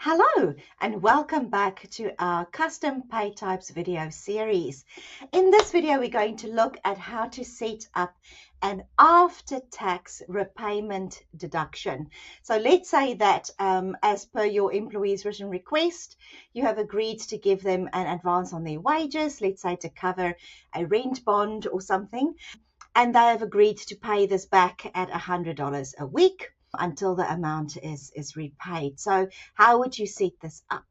Hello and welcome back to our custom pay types video series. In this video, we're going to look at how to set up an after-tax repayment deduction. So let's say that as per your employee's written request, you have agreed to give them an advance on their wages, let's say to cover a rent bond or something, and they have agreed to pay this back at $100 a week until the amount is repaid. So how would you set this up?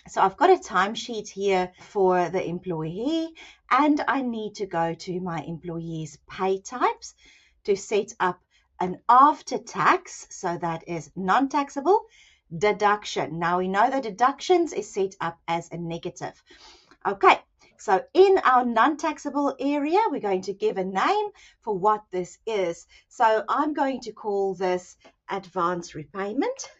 So I've got a timesheet here for the employee, and I need to go to my employee's pay types to set up an after-tax, so that is non-taxable deduction. Now we know that deductions is set up as a negative. Okay, so in our non-taxable area, we're going to give a name for what this is. So I'm going to call this advance repayment.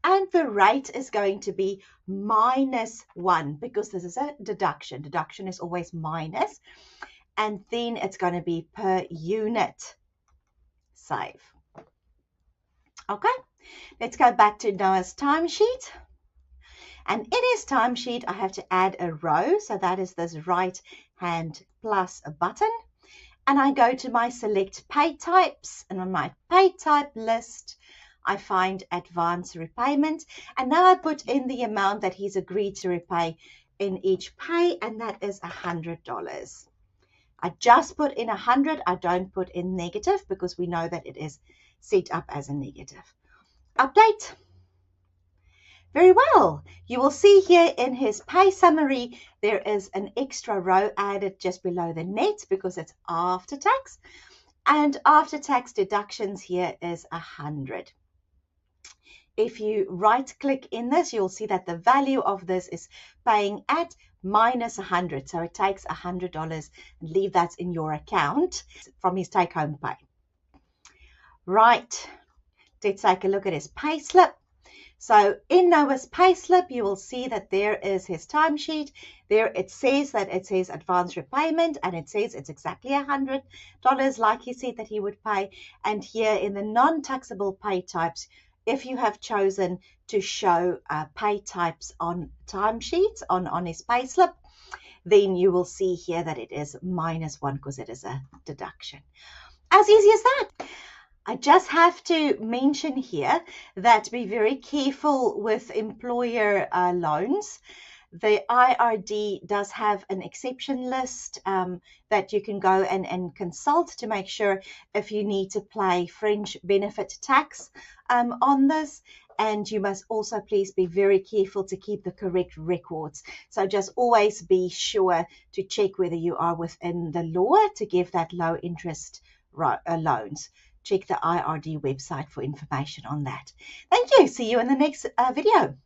And the rate is going to be -1 because this is a deduction. Deduction is always minus. And then it's going to be per unit. Save. Okay, let's go back to Noah's timesheet. And in his timesheet, I have to add a row. So that is this right hand plus a button. And I go to my select pay types. And on my pay type list, I find advance repayment. And now I put in the amount that he's agreed to repay in each pay. And that is $100. I just put in 100. I don't put in negative because we know that it is set up as a negative. Update. Very well. You will see here in his pay summary, there is an extra row added just below the net because it's after tax. And after tax deductions here is 100. If you right click in this, you'll see that the value of this is paying at -100. So it takes $100 and leave that in your account from his take home pay. Right. Let's take a look at his pay slip. So in Noah's payslip, you will see that there is his timesheet. There it says that it says advance repayment, and it says it's exactly $100 like he said that he would pay. And here in the non-taxable pay types, if you have chosen to show pay types on timesheets on his payslip, then you will see here that it is -1 because it is a deduction. As easy as that. I just have to mention here that be very careful with employer loans. The IRD does have an exception list that you can go and consult to make sure if you need to pay fringe benefit tax on this. And you must also please be very careful to keep the correct records. So just always be sure to check whether you are within the law to give that low interest loans. Check the IRD website for information on that. Thank you. See you in the next video.